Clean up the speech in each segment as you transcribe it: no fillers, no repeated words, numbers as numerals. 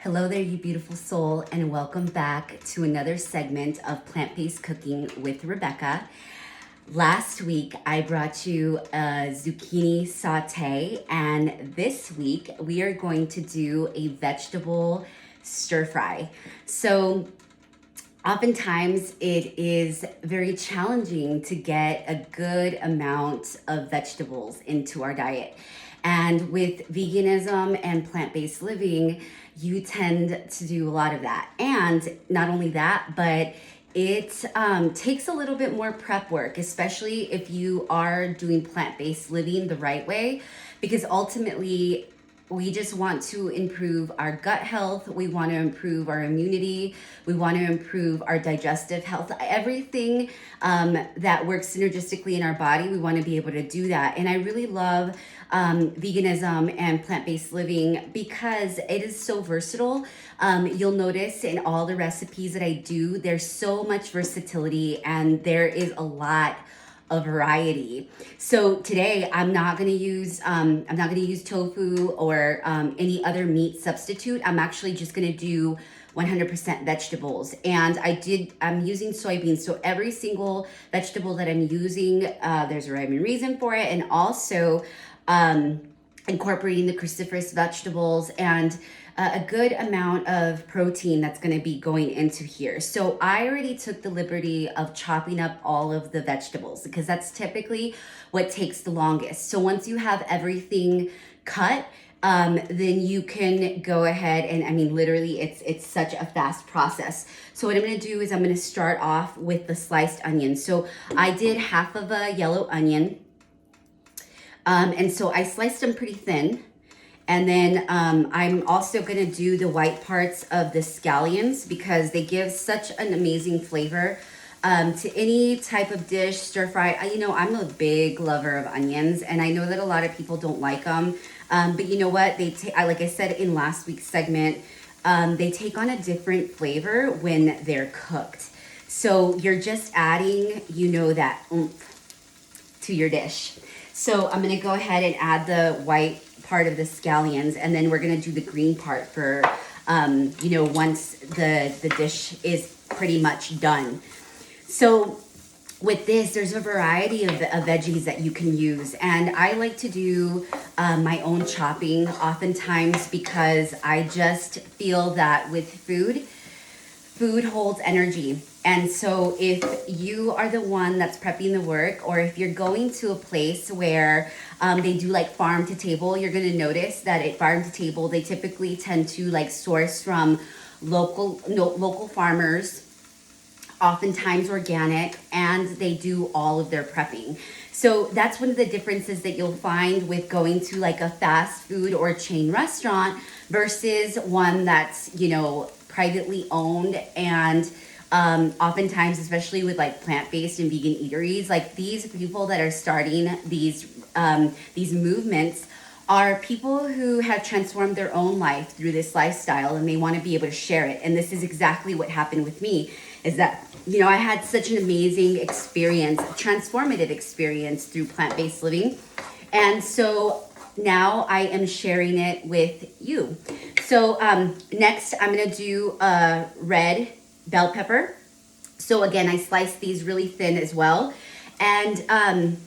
Hello there, you beautiful soul, and welcome back to another segment of Plant-Based Cooking with Rebecca. Last week, I brought you a zucchini saute, and this week, we are going to do a vegetable stir fry. So, oftentimes, it is very challenging to get a good amount of vegetables into our diet. And with veganism and plant-based living, you tend to do a lot of that. And not only that, but it takes a little bit more prep work, especially if you are doing plant-based living the right way, because ultimately we just want to improve our gut health. We want to improve our immunity. We want to improve our digestive health. Everything that works synergistically in our body, we want to be able to do that. And I really love veganism and plant-based living because it is so versatile. You'll notice in all the recipes that I do, there's so much versatility and there is a lot of variety. So today I'm not going to use tofu or any other meat substitute. I'm actually just going to do 100% vegetables, and I'm using soybeans. So every single vegetable that I'm using, there's a rhyme and reason for it, and also incorporating the cruciferous vegetables and a good amount of protein that's going to be going into here. So I already took the liberty of chopping up all of the vegetables because that's typically what takes the longest. So once you have everything cut, then you can go ahead and, I mean, literally it's such a fast process. So what I'm going to do is I'm going to start off with the sliced onion. So I did half of a yellow onion. And so I sliced them pretty thin. And then I'm also going to do the white parts of the scallions because they give such an amazing flavor to any type of dish, stir fry. I'm a big lover of onions, and I know that a lot of people don't like them. But you know what? Like I said in last week's segment, they take on a different flavor when they're cooked. So you're just adding, that oomph to your dish. So I'm going to go ahead and add the white part of the scallions, and then we're going to do the green part for, once the dish is pretty much done. So with this, there's a variety of veggies that you can use, and I like to do my own chopping oftentimes because I just feel that with food holds energy. And so if you are the one that's prepping the work, or if you're going to a place where they do like farm to table, you're going to notice that at farm to table, they typically tend to like source from local farmers, oftentimes organic, and they do all of their prepping. So that's one of the differences that you'll find with going to like a fast food or chain restaurant versus one that's, privately owned. And oftentimes, especially with like plant-based and vegan eateries, like these people that are starting these movements are people who have transformed their own life through this lifestyle, and they want to be able to share it. And this is exactly what happened with me, is that, I had such an amazing experience, transformative experience through plant-based living. And so now I am sharing it with you. So next I'm going to do a red bell pepper. So again, I sliced these really thin as well. And,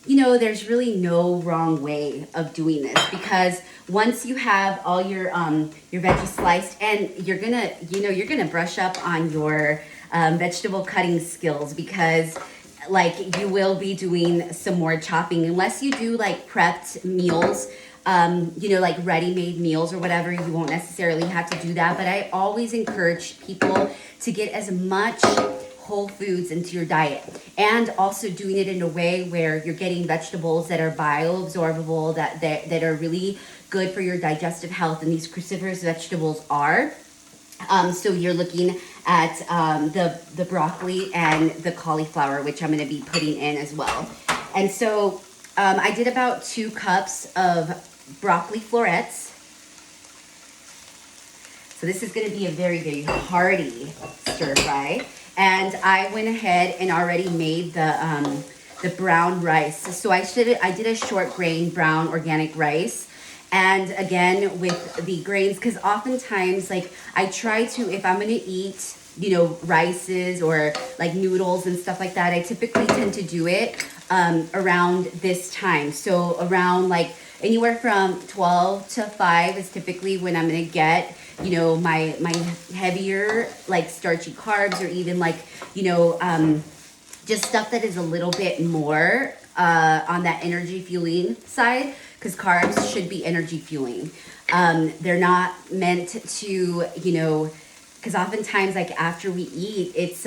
there's really no wrong way of doing this, because once you have all your veggies sliced, and you're gonna brush up on your vegetable cutting skills, because like you will be doing some more chopping unless you do like prepped meals, like ready-made meals or whatever. You won't necessarily have to do that, but I always encourage people to get as much whole foods into your diet, and also doing it in a way where you're getting vegetables that are bioabsorbable, that are really good for your digestive health, and these cruciferous vegetables are. So you're looking at the broccoli and the cauliflower, which I'm going to be putting in as well. And so I did about 2 cups of broccoli florets. So this is going to be a very, very hearty stir fry. And I went ahead and already made the brown rice. So I did a short grain brown organic rice. And again, with the grains, because oftentimes, like, I try to, if I'm gonna eat, you know, rices or like noodles and stuff like that, I typically tend to do it around this time. So around like anywhere from 12 to 5 is typically when I'm gonna get, you know, my heavier, like starchy carbs, or even like, you know, just stuff that is a little bit more on that energy fueling side, because carbs should be energy fueling. They're not meant to, you know, because oftentimes, like, after we eat, it's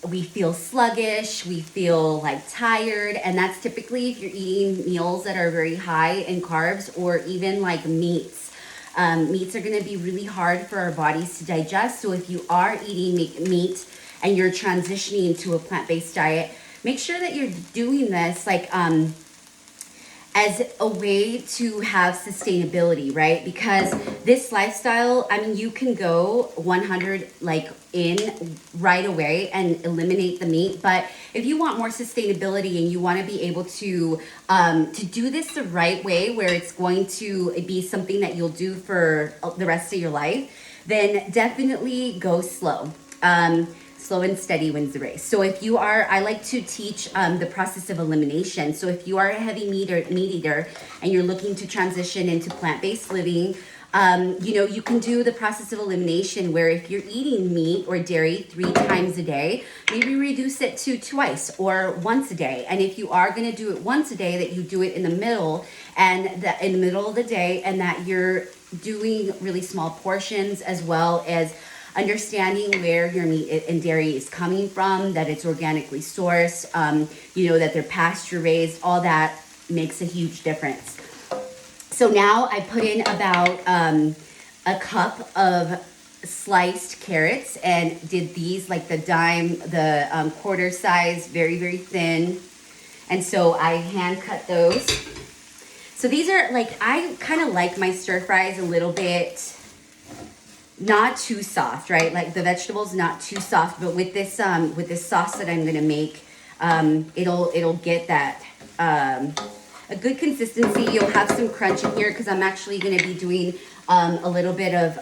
we feel sluggish, we feel like tired, and that's typically if you're eating meals that are very high in carbs, or even like meats. Meats are going to be really hard for our bodies to digest. So if you are eating meat and you're transitioning to a plant-based diet, make sure that you're doing this like as a way to have sustainability, right? Because this lifestyle, I mean, you can go 100 like in right away and eliminate the meat. But if you want more sustainability and you want to be able to do this the right way, where it's going to be something that you'll do for the rest of your life, then definitely go slow. Slow and steady wins the race. So if you are, I like to teach the process of elimination. So if you are a heavy meat eater and you're looking to transition into plant-based living, you know, you can do the process of elimination, where if you're eating meat or dairy 3 times a day, maybe reduce it to twice or once a day. And if you are going to do it once a day, that you do it in the middle, and that in the middle of the day, and that you're doing really small portions, as well as understanding where your meat and dairy is coming from, that it's organically sourced, you know, that they're pasture raised. All that makes a huge difference. So now I put in about a cup of sliced carrots, and did these like the quarter size, very, very thin. And so I hand cut those. So these are like, I kind of like my stir fries a little bit not too soft, right? Like the vegetables not too soft, but with this sauce that I'm gonna make, it'll get that a good consistency. You'll have some crunch in here, because I'm actually gonna be doing a little bit of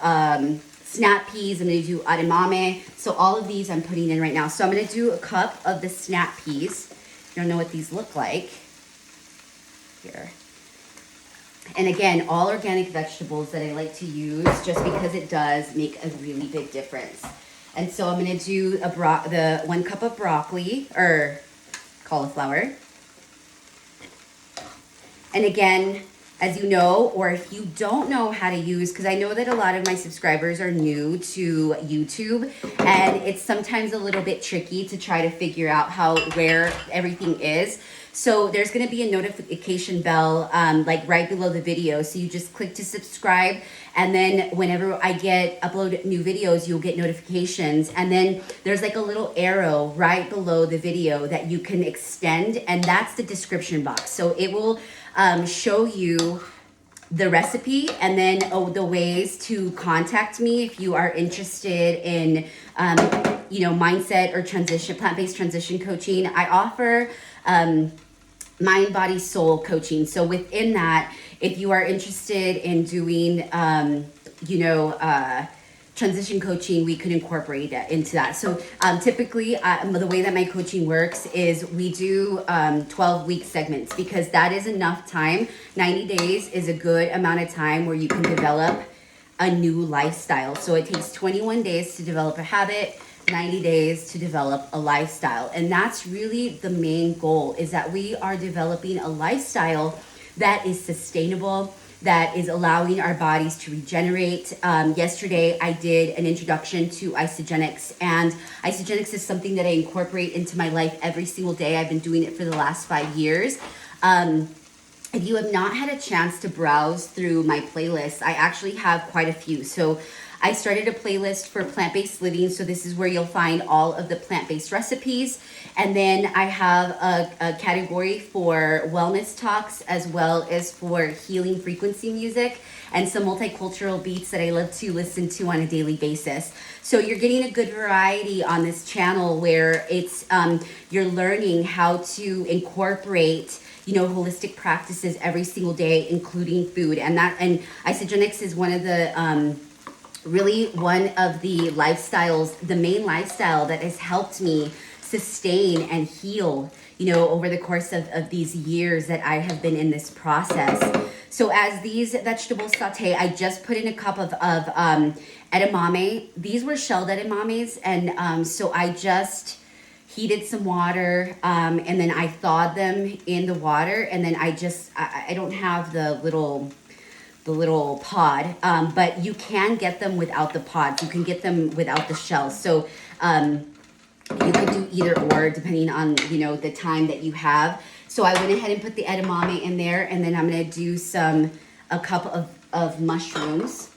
snap peas. I'm gonna do edamame. So all of these I'm putting in right now. So I'm gonna do a cup of the snap peas. You don't know what these look like. Here. And again, all organic vegetables that I like to use, just because it does make a really big difference. And so I'm going to do the 1 cup of broccoli or cauliflower. And again, as you know, or if you don't know how to use, because I know that a lot of my subscribers are new to YouTube, and it's sometimes a little bit tricky to try to figure out where everything is. So there's going to be a notification bell like right below the video. So you just click to subscribe, and then whenever I upload new videos, you'll get notifications. And then there's like a little arrow right below the video that you can extend, and that's the description box. So it will show you the recipe, and then the ways to contact me if you are interested in you know, mindset or plant-based transition coaching. I offer mind, body, soul coaching. So within that, if you are interested in doing, you know, transition coaching, we could incorporate that into that. So typically, the way that my coaching works is we do 12-week segments, because that is enough time. 90 days is a good amount of time where you can develop a new lifestyle. So it takes 21 days to develop a habit, 90 days to develop a lifestyle. And that's really the main goal, is that we are developing a lifestyle that is sustainable, that is allowing our bodies to regenerate. Yesterday, I did an introduction to isogenics, and isogenics is something that I incorporate into my life every single day. I've been doing it for the last 5 years. If you have not had a chance to browse through my playlists, I actually have quite a few. So I started a playlist for plant-based living. So this is where you'll find all of the plant-based recipes. And then I have a category for wellness talks, as well as for healing frequency music, and some multicultural beats that I love to listen to on a daily basis. So you're getting a good variety on this channel, where it's you're learning how to incorporate, holistic practices every single day, including food. And isogenics is one of the really one of the lifestyles, the main lifestyle that has helped me sustain and heal, over the course of these years that I have been in this process. So as these vegetables saute, I just put in a cup of edamame. These were shelled edamames, and so I just heated some water, and then I thawed them in the water, and then I don't have the little pod, but you can get them without the pods. You can get them without the shells. So you could do either or depending on, the time that you have. So I went ahead and put the edamame in there, and then I'm going to do a cup of mushrooms.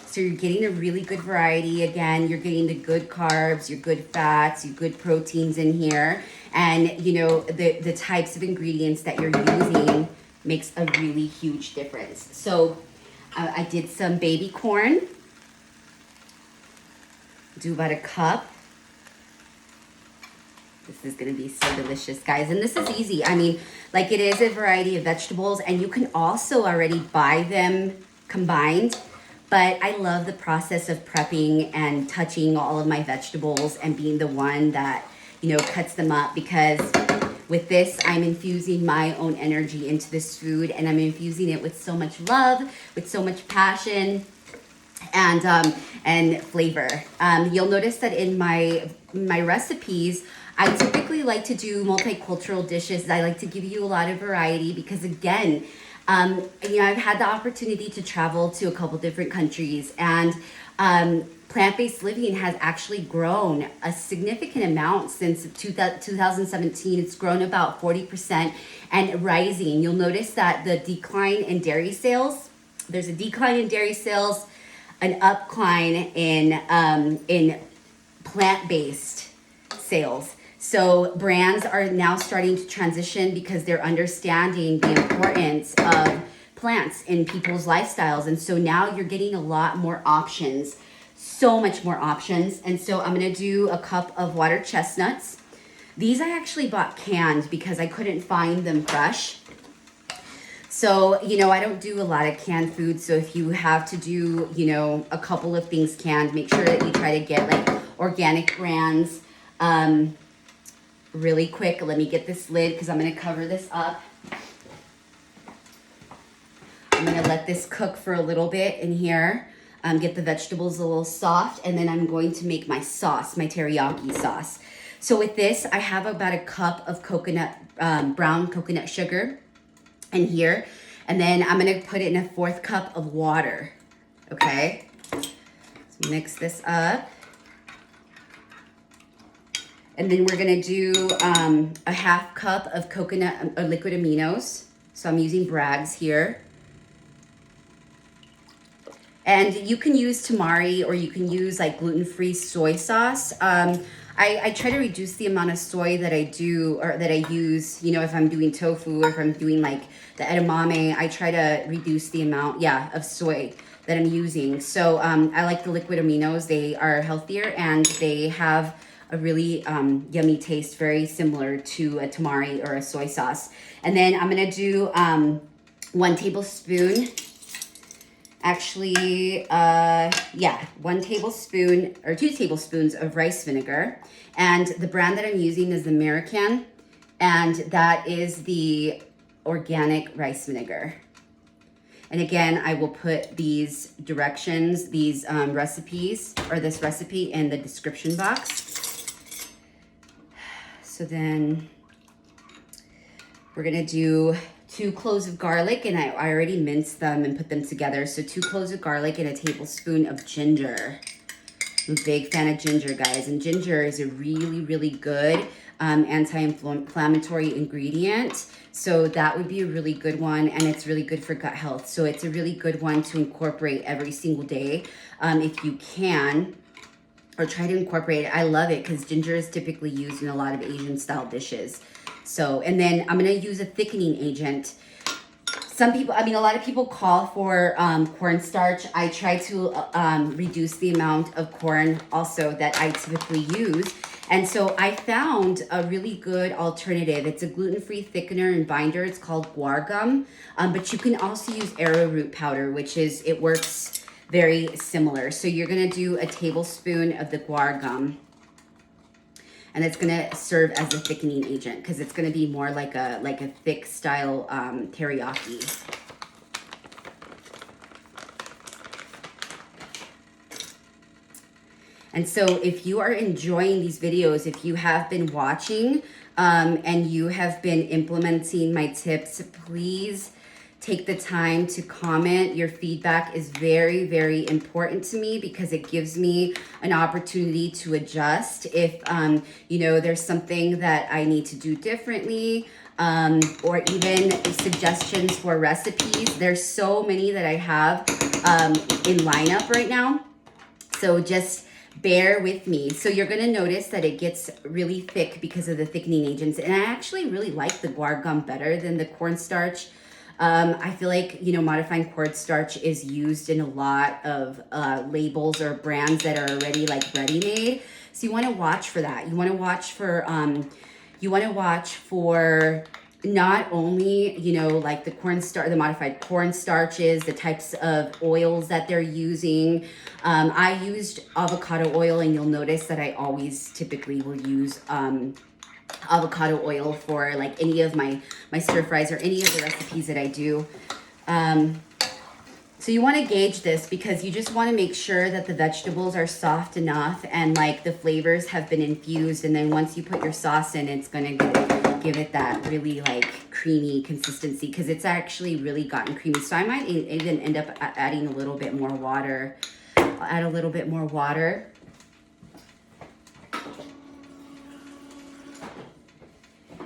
So you're getting a really good variety. Again, you're getting the good carbs, your good fats, your good proteins in here. And, the types of ingredients that you're using makes a really huge difference. So I did some baby corn. Do about a cup. This is going to be so delicious, guys. And this is easy. I mean, like, it is a variety of vegetables, and you can also already buy them combined. But I love the process of prepping and touching all of my vegetables and being the one that, cuts them up, because with this, I'm infusing my own energy into this food, and I'm infusing it with so much love, with so much passion, and flavor. You'll notice that in my recipes, I typically like to do multicultural dishes. I like to give you a lot of variety because, again, I've had the opportunity to travel to a couple different countries, and plant-based living has actually grown a significant amount since 2017. It's grown about 40% and rising. You'll notice that the decline in dairy sales, there's a decline in dairy sales, an upcline in plant-based sales. So brands are now starting to transition because they're understanding the importance of plants in people's lifestyles. And so now you're getting a lot more options, so much more options. And so I'm going to do a cup of water chestnuts. These I actually bought canned because I couldn't find them fresh. So, I don't do a lot of canned food. So if you have to do, a couple of things canned, make sure that you try to get like organic brands. Really quick, let me get this lid because I'm going to cover this up. I'm going to let this cook for a little bit in here, get the vegetables a little soft, and then I'm going to make my sauce, my teriyaki sauce. So with this, I have about a cup of brown coconut sugar in here, and then I'm going to put in a 1/4 cup of water. Okay, so mix this up. And then we're gonna do a 1/2 cup of coconut liquid aminos. So I'm using Bragg's here. And you can use tamari, or you can use like gluten-free soy sauce. I try to reduce the amount of soy that I do, or that I use, if I'm doing tofu, or if I'm doing like the edamame, I try to reduce the amount, of soy that I'm using. So I like the liquid aminos. They are healthier, and they have a really yummy taste, very similar to a tamari or a soy sauce. And then I'm gonna do 1 tablespoon, actually, 1 tablespoon or 2 tablespoons of rice vinegar. And the brand that I'm using is the American, and that is the organic rice vinegar. And again, I will put these directions, these recipes, or this recipe in the description box. So then we're gonna do 2 cloves of garlic, and I already minced them and put them together. So 2 cloves of garlic and a tablespoon of ginger. I'm a big fan of ginger, guys. And ginger is a really, really good anti-inflammatory ingredient. So that would be a really good one, and it's really good for gut health. So it's a really good one to incorporate every single day if you can. Or try to incorporate it. I love it because ginger is typically used in a lot of Asian style dishes. So, and then I'm gonna use a thickening agent. some people, I mean, a lot of people call for cornstarch. I try to reduce the amount of corn also that I typically use. And so I found a really good alternative. It's a gluten-free thickener and binder. It's called guar gum. But you can also use arrowroot powder, which is, it works very similar. So you're gonna do a tablespoon of the guar gum. And it's gonna serve as a thickening agent because it's gonna be more like a thick style teriyaki. And so if you are enjoying these videos, if you have been watching and you have been implementing my tips, please take the time to comment. Your feedback is very, very important to me because it gives me an opportunity to adjust if, you know, there's something that I need to do differently, or even suggestions for recipes. There's so many that I have in lineup right now. So just bear with me. So you're going to notice that it gets really thick because of the thickening agents. And I actually really like the guar gum better than the cornstarch. I feel like, you know, modifying cornstarch is used in a lot of labels or brands that are already like ready-made. So you want to watch for that. You want to watch for not only, you know, like the modified cornstarches, the types of oils that they're using. I used avocado oil, and you'll notice that I always typically will use avocado oil for like any of my stir fries or any of the recipes that I do. So you want to gauge this because you just want to make sure that the vegetables are soft enough and like the flavors have been infused. And then once you put your sauce in, it's going to give it that really like creamy consistency because it's actually really gotten creamy. So I might even end up adding a little bit more water. I'll add a little bit more water.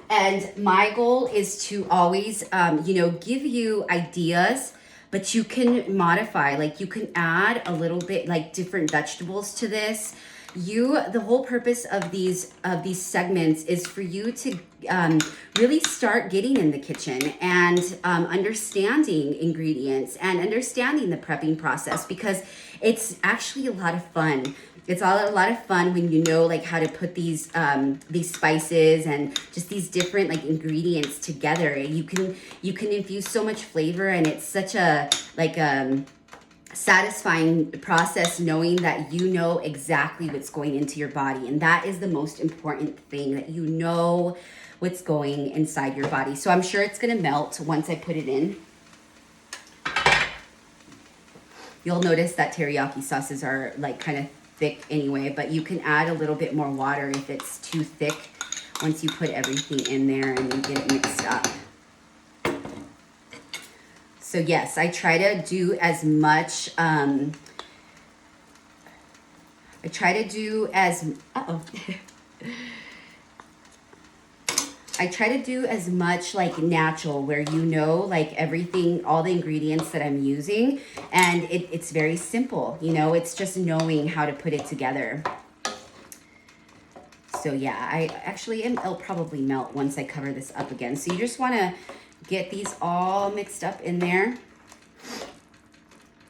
And my goal is to always, you know, give you ideas, but you can modify, like you can add a little bit like different vegetables to this. The whole purpose of these segments is for you to really start getting in the kitchen and understanding ingredients and understanding the prepping process because it's actually a lot of fun. It's a lot of fun when you know like how to put these spices and just these different like ingredients together. You can infuse so much flavor, and it's such a like satisfying process knowing that you know exactly what's going into your body, and that is the most important thing, that you know what's going inside your body. So I'm sure it's gonna melt once I put it in. You'll notice that teriyaki sauces are like kind of thick anyway, but you can add a little bit more water if it's too thick once you put everything in there and you get it mixed up. So yes, I try to do as much, I try to do as much like natural, where you know like everything, all the ingredients that I'm using, and it's very simple, you know, it's just knowing how to put it together. So yeah, it'll probably melt once I cover this up again. So you just want to get these all mixed up in there.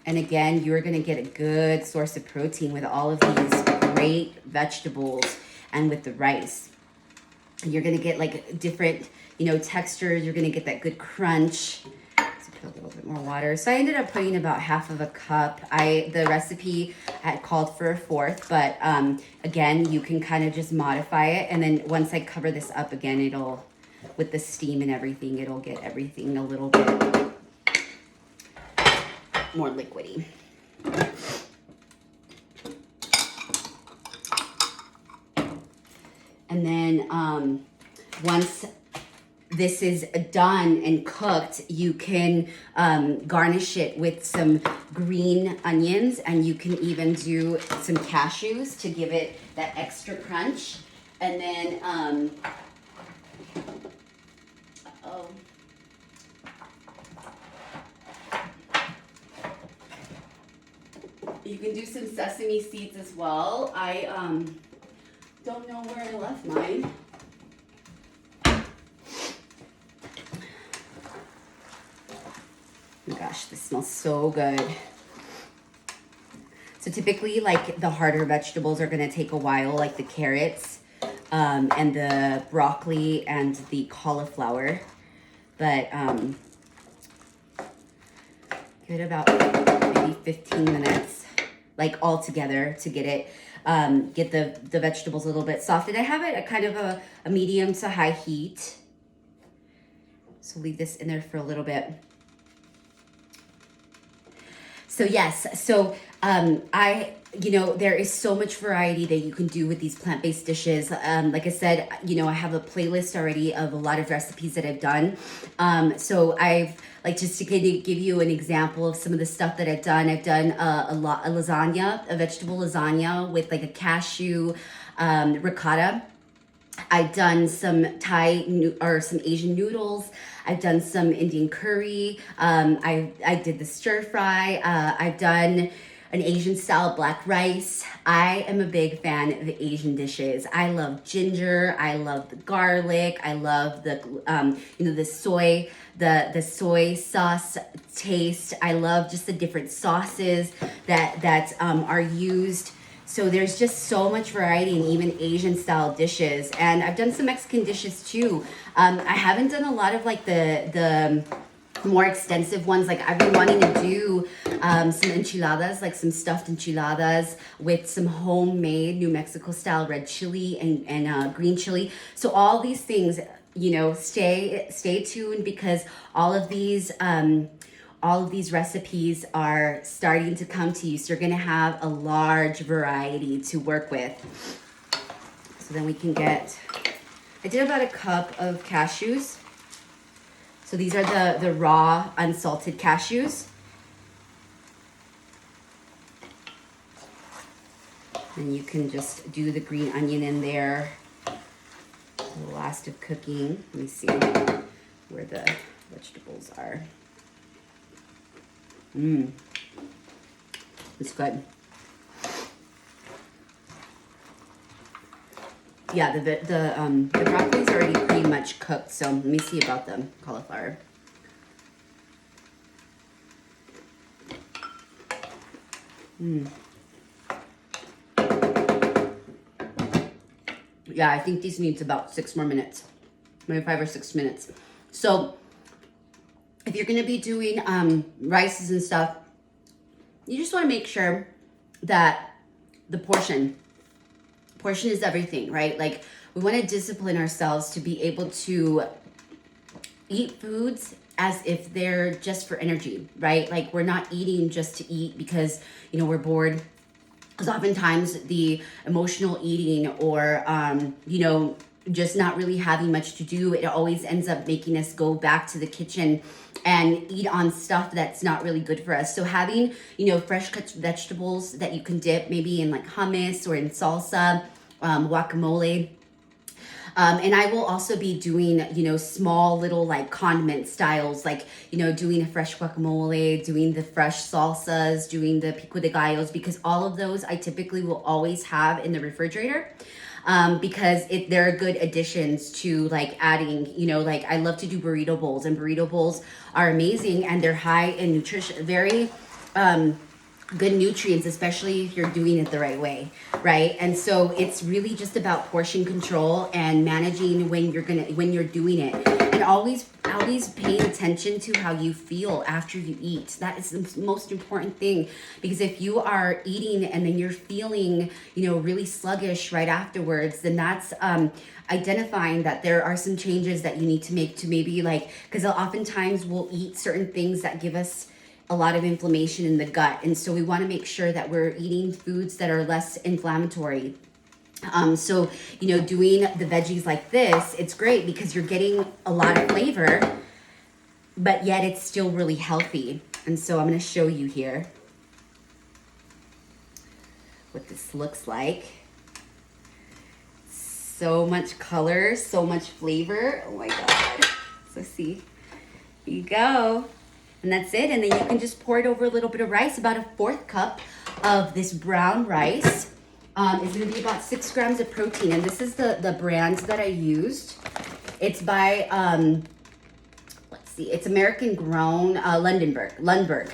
And again, you're going to get a good source of protein with all of these great vegetables and with the rice. You're going to get like different, you know, textures. You're going to get that good crunch. So put a little bit more water. So I ended up putting about half of a cup. The recipe had called for a fourth, but again, you can kind of just modify it. And then once I cover this up again, with the steam and everything, it'll get everything a little bit more liquidy. And then once this is done and cooked, you can garnish it with some green onions, and you can even do some cashews to give it that extra crunch. And then you can do some sesame seeds as well. I don't know where I left mine. smells so good. So typically, like, the harder vegetables are gonna take a while, like the carrots, and the broccoli and the cauliflower. But give it about maybe 15 minutes, like, all together to get it, get the vegetables a little bit soft. And I have it at kind of a medium to high heat. So leave this in there for a little bit. So yes, so there is so much variety that you can do with these plant-based dishes. Like I said, I have a playlist already of a lot of recipes that I've done. So I've, like, just to give you an example of some of the stuff that I've done a lasagna, a vegetable lasagna with like a cashew ricotta. I've done some some Asian noodles. I've done some Indian curry. I did the stir fry. I've done an Asian style black rice. I am a big fan of Asian dishes. I love ginger. I love the garlic. I love the the soy sauce taste. I love just the different sauces that are used. So there's just so much variety in even Asian style dishes. And I've done some Mexican dishes too. I haven't done a lot of like the more extensive ones. Like, I've been wanting to do some enchiladas, like some stuffed enchiladas with some homemade New Mexico style red chili and green chili. So all these things, stay tuned, because all of these recipes are starting to come to you. So you're gonna have a large variety to work with. So then we can I did about a cup of cashews. So these are the raw, unsalted cashews. And you can just do the green onion in there. The last of cooking. Let me see where the vegetables are. It's good. Yeah, the broccoli's already pretty much cooked, so let me see about the cauliflower. Yeah, I think these needs about 6 more minutes, maybe 5 or 6 minutes. So if you're gonna be doing rices and stuff, you just want to make sure that the portion is everything, right? Like, we want to discipline ourselves to be able to eat foods as if they're just for energy, right? Like, we're not eating just to eat because we're bored. Because oftentimes the emotional eating or just not really having much to do, it always ends up making us go back to the kitchen and eat on stuff that's not really good for us. So having, fresh cut vegetables that you can dip maybe in like hummus or in salsa, guacamole. And I will also be doing, small little like condiment styles, like, doing a fresh guacamole, doing the fresh salsas, doing the pico de gallos, because all of those I typically will always have in the refrigerator. Because they're good additions to like adding, like, I love to do burrito bowls, and burrito bowls are amazing, and they're high in nutrition, very good nutrients, especially if you're doing it the right way, right? And so it's really just about portion control and managing when you're doing it, and always paying attention to how you feel after you eat. That is the most important thing, because if you are eating and then you're feeling, really sluggish right afterwards, then that's identifying that there are some changes that you need to make to maybe, like, because oftentimes we'll eat certain things that give us a lot of inflammation in the gut, and so we want to make sure that we're eating foods that are less inflammatory. So doing the veggies like this, it's great because you're getting a lot of flavor, but yet it's still really healthy. And so I'm going to show you here what this looks like. So much color, so much flavor. Oh my God. So see, here you go. And that's it. And then you can just pour it over a little bit of rice, about a 1/4 cup of this brown rice. It's going to be about 6 grams of protein. And this is the brand that I used. It's by, let's see, it's American grown, Lundberg.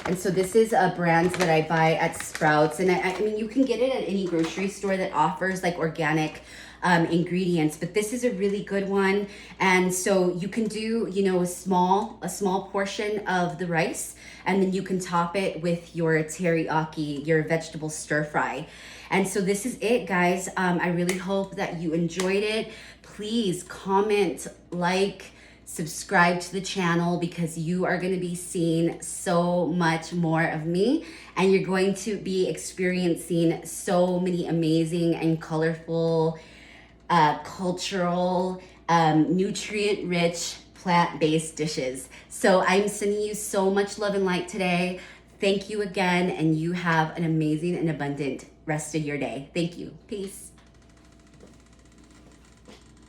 And so this is a brand that I buy at Sprouts. And I mean, you can get it at any grocery store that offers like organic ingredients, but this is a really good one. And so you can do, you know, a small portion of the rice, and then you can top it with your teriyaki, your vegetable stir fry. And so this is it, guys. I really hope that you enjoyed it. Please comment, like, subscribe to the channel, because you are going to be seeing so much more of me, and you're going to be experiencing so many amazing and colorful, cultural, nutrient-rich, plant-based dishes. So I'm sending you so much love and light today. Thank you again, and you have an amazing and abundant rest of your day. Thank you. Peace.